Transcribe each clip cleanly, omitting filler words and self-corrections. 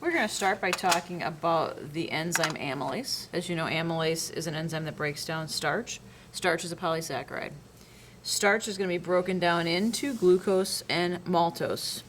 We're going to start by talking about the enzyme amylase. As you know, amylase is an enzyme that breaks down starch. Starch is a polysaccharide. Starch is going to be broken down into glucose and maltose.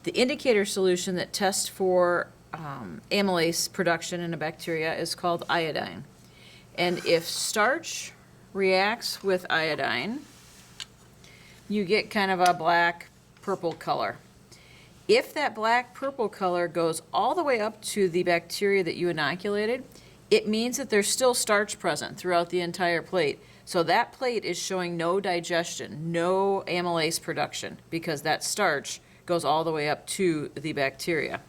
The indicator solution that tests for amylase production in a bacteria is called iodine. And if starch reacts with iodine, you get kind of a black-purple color. If that black-purple color goes all the way up to the bacteria that you inoculated, it means that there's still starch present throughout the entire plate. So that plate is showing no digestion, no amylase production, because that starch goes all the way up to the bacteria.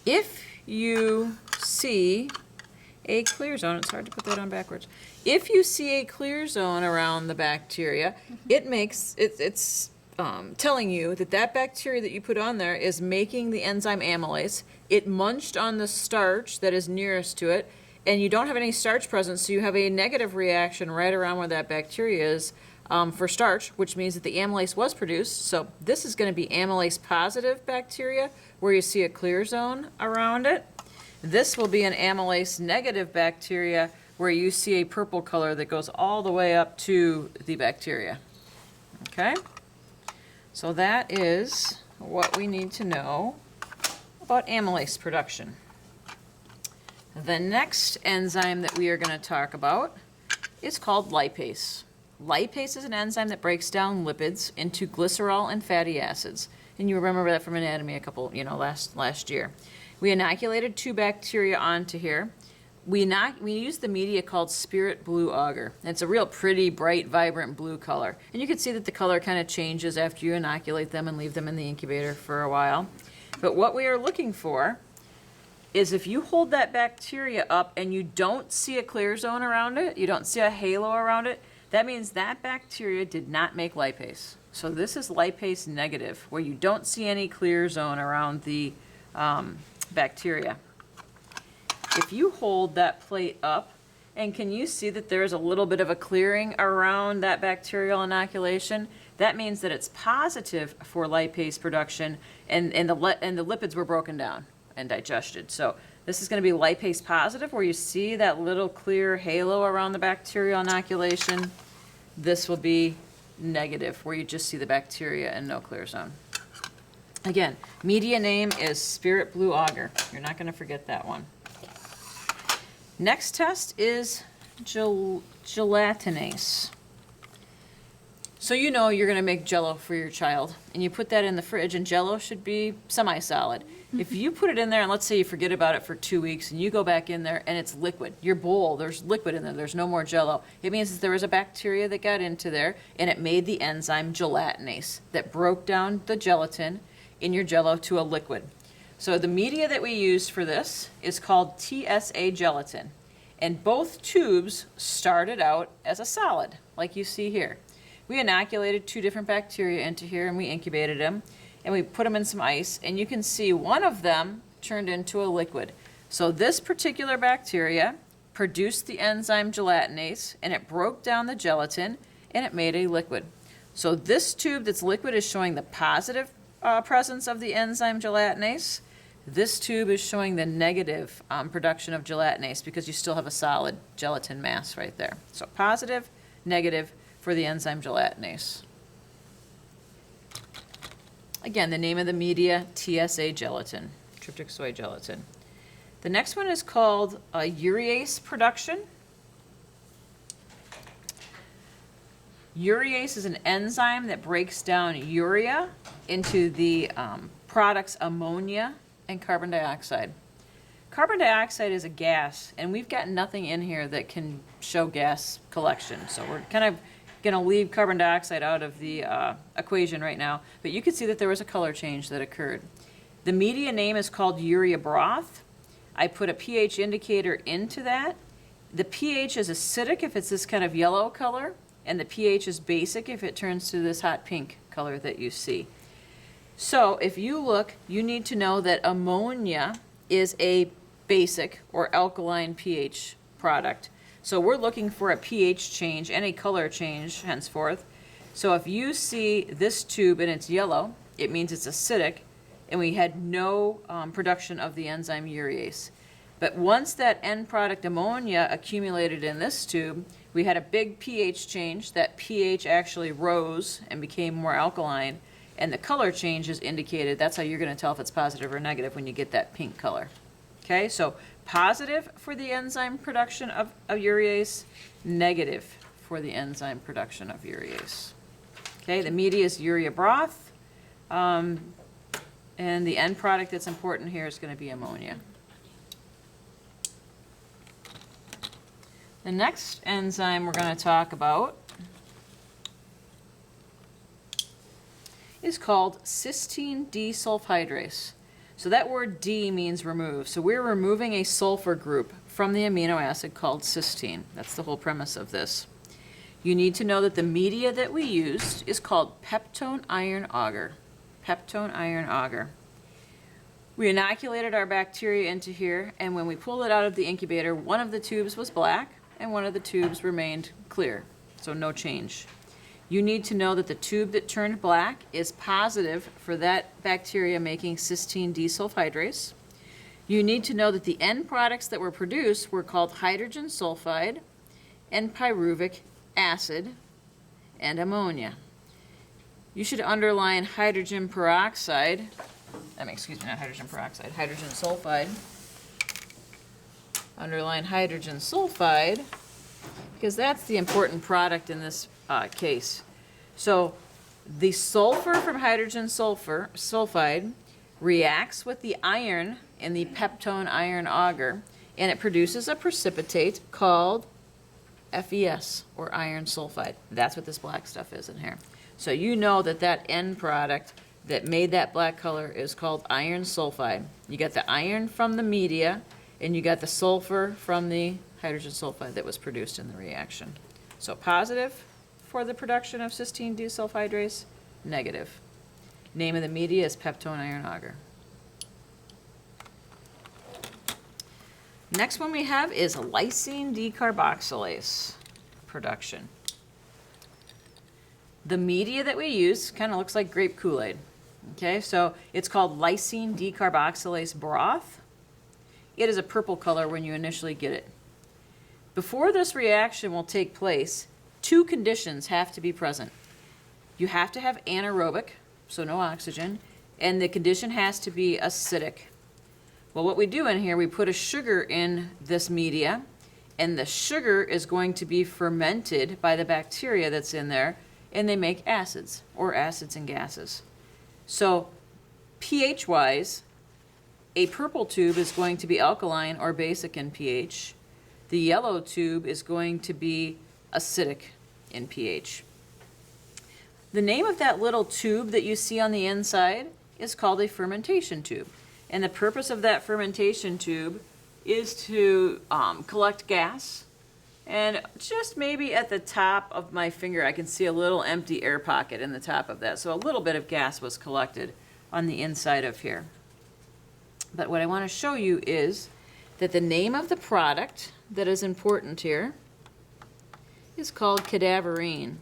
If you see a clear zone, it's hard to put that on backwards. If you see a clear zone around the bacteria, it's telling you that that bacteria that you put on there is making the enzyme amylase. It munched on the starch that is nearest to it, and you don't have any starch present, so you have a negative reaction right around where that bacteria is for starch, which means that the amylase was produced. So this is going to be amylase positive bacteria, where you see a clear zone around it. This will be an amylase negative bacteria, where you see a purple color that goes all the way up to the bacteria. Okay? So that is what we need to know about amylase production. The next enzyme that we are going to talk about is called lipase. Lipase is an enzyme that breaks down lipids into glycerol and fatty acids. And you remember that from anatomy a couple, last year. We inoculated 2 bacteria onto here. We used the media called spirit blue agar. It's a real pretty, bright, vibrant blue color. And you can see that the color kind of changes after you inoculate them and leave them in the incubator for a while. But what we are looking for is if you hold that bacteria up and you don't see a clear zone around it, you don't see a halo around it, that means that bacteria did not make lipase. So this is lipase negative, where you don't see any clear zone around the bacteria. If you hold that plate up, and can you see that there's a little bit of a clearing around that bacterial inoculation? That means that it's positive for lipase production, and the lipids were broken down and digested. So this is going to be lipase positive, where you see that little clear halo around the bacterial inoculation. This will be negative, where you just see the bacteria and no clear zone. Again, media name is spirit blue agar. You're not going to forget that one. Next test is gelatinous. So you know you're going to make Jell-O for your child, and you put that in the fridge, and Jell-O should be semi-solid. If you put it in there, and let's say you forget about it for 2 weeks, and you go back in there, and it's liquid, your bowl, there's liquid in there, there's no more Jell-O. It means that there was a bacteria that got into there, and it made the enzyme gelatinase that broke down the gelatin in your Jell-O to a liquid. So the media that we used for this is called TSA gelatin. And both tubes started out as a solid, like you see here. We inoculated 2 different bacteria into here, and we incubated them, and we put them in some ice, and you can see one of them turned into a liquid. So this particular bacteria produced the enzyme gelatinase, and it broke down the gelatin, and it made a liquid. So this tube that's liquid is showing the positive presence of the enzyme gelatinase. This tube is showing the negative production of gelatinase, because you still have a solid gelatin mass right there. So positive, negative for the enzyme gelatinase. Again, the name of the media, TSA gelatin, tryptic soy gelatin. The next one is called urease production. Urease is an enzyme that breaks down urea into the products ammonia and carbon dioxide. Carbon dioxide is a gas, and we've got nothing in here that can show gas collection. So we're kind of going to leave carbon dioxide out of the equation right now, but you can see that there was a color change that occurred. The media name is called urea broth. I put a pH indicator into that. The pH is acidic if it's this kind of yellow color, and the pH is basic if it turns to this hot pink color that you see. So if you look, you need to know that ammonia is a basic or alkaline pH product. So we're looking for a pH change and a color change henceforth. So if you see this tube and it's yellow, it means it's acidic. and we had no production of the enzyme urease. But once that end product ammonia accumulated in this tube, we had a big pH change. That pH actually rose and became more alkaline, and the color change is indicated. That's how you're going to tell if it's positive or negative when you get that pink color. Okay, so positive for the enzyme production of urease, negative for the enzyme production of urease. Okay, the media is urea broth, and the end product that's important here is going to be ammonia. The next enzyme we're going to talk about is called cysteine desulfhydrase. So that word D means remove. So we're removing a sulfur group from the amino acid called cysteine. That's the whole premise of this. You need to know that the media that we used is called peptone iron agar. Peptone iron agar. We inoculated our bacteria into here, and when we pulled it out of the incubator, one of the tubes was black and one of the tubes remained clear, so no change. You need to know that the tube that turned black is positive for that bacteria making cysteine desulfhydrase. You need to know that the end products that were produced were called hydrogen sulfide and pyruvic acid and ammonia. You should underline hydrogen peroxide, excuse me, not hydrogen peroxide, hydrogen sulfide. Underline hydrogen sulfide, because that's the important product in this case. So the sulfur from hydrogen sulfide reacts with the iron in the peptone iron agar, and it produces a precipitate called FeS, or iron sulfide. That's what this black stuff is in here. So you know that that end product that made that black color is called iron sulfide. You got the iron from the media, and you got the sulfur from the hydrogen sulfide that was produced in the reaction. So positive for the production of cysteine desulfhydrase, negative. Name of the media is peptone iron agar. Next one we have is lysine decarboxylase production. The media that we use kind of looks like grape Kool-Aid. Okay, so it's called lysine decarboxylase broth. It is a purple color when you initially get it. Before this reaction will take place, two conditions have to be present. You have to have anaerobic, so no oxygen, and the condition has to be acidic. Well, what we do in here, we put a sugar in this media, and the sugar is going to be fermented by the bacteria that's in there, and they make acids, or acids and gases. So pH-wise, a purple tube is going to be alkaline or basic in pH. The yellow tube is going to be acidic in pH. The name of that little tube that you see on the inside is called a fermentation tube. And the purpose of that fermentation tube is to collect gas. And just maybe at the top of my finger, I can see a little empty air pocket in the top of that. So a little bit of gas was collected on the inside of here. But what I want to show you is that the name of the product that is important here is called cadaverine.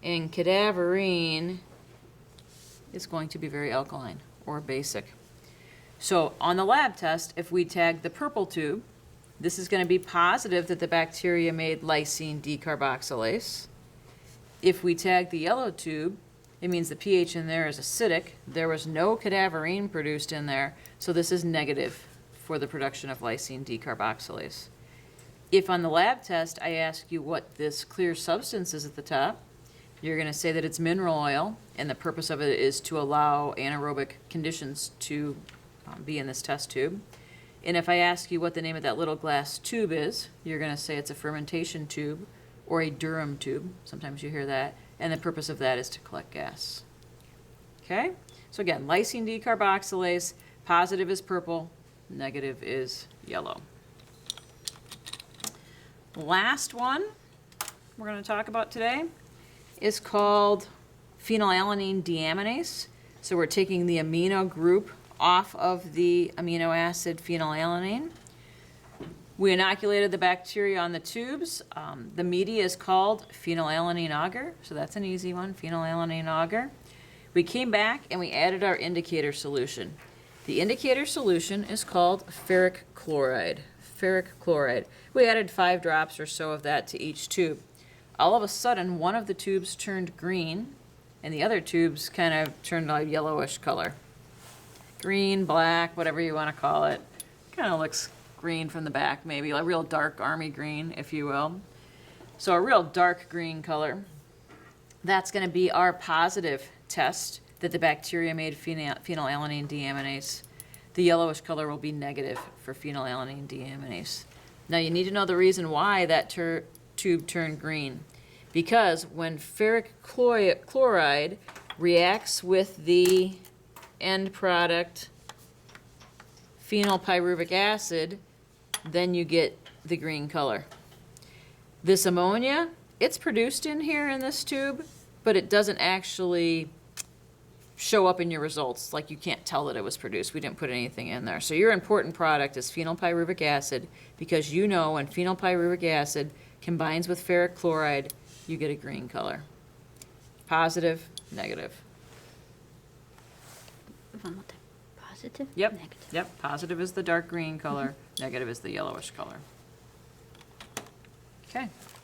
And cadaverine is going to be very alkaline or basic. So on the lab test, if we tag the purple tube, this is going to be positive that the bacteria made lysine decarboxylase. If we tag the yellow tube, it means the pH in there is acidic. There was no cadaverine produced in there, so this is negative for the production of lysine decarboxylase. If on the lab test I ask you what this clear substance is at the top, you're going to say that it's mineral oil, and the purpose of it is to allow anaerobic conditions to be in this test tube. And if I ask you what the name of that little glass tube is, you're going to say it's a fermentation tube or a Durham tube. Sometimes you hear that. And the purpose of that is to collect gas. Okay? So again, lysine decarboxylase, positive is purple, negative is yellow. The last one we're going to talk about today is called phenylalanine deaminase. So we're taking the amino group off of the amino acid phenylalanine. We inoculated the bacteria on the tubes. The media is called phenylalanine agar, so that's an easy one, phenylalanine agar. We came back and we added our indicator solution. The indicator solution is called ferric chloride. Ferric chloride. We added 5 drops or so of that to each tube. All of a sudden, one of the tubes turned green, and the other tubes kind of turned a yellowish color. Green, black, whatever you want to call it. Kind of looks green from the back, maybe, a real dark army green, if you will. So a real dark green color. That's going to be our positive test that the bacteria made phenylalanine deaminase. The yellowish color will be negative for phenylalanine deaminase. Now you need to know the reason why that tube turned green. Because when ferric chloride reacts with the end product phenylpyruvic acid, then you get the green color. This ammonia, it's produced in here in this tube, but it doesn't actually show up in your results. Like, you can't tell that it was produced. We didn't put anything in there. So your important product is phenylpyruvic acid, because you know when phenylpyruvic acid combines with ferric chloride, you get a green color. Positive, negative. One more time. Positive, Yep. negative. Yep. Positive is the dark green color. Negative is the yellowish color. Okay.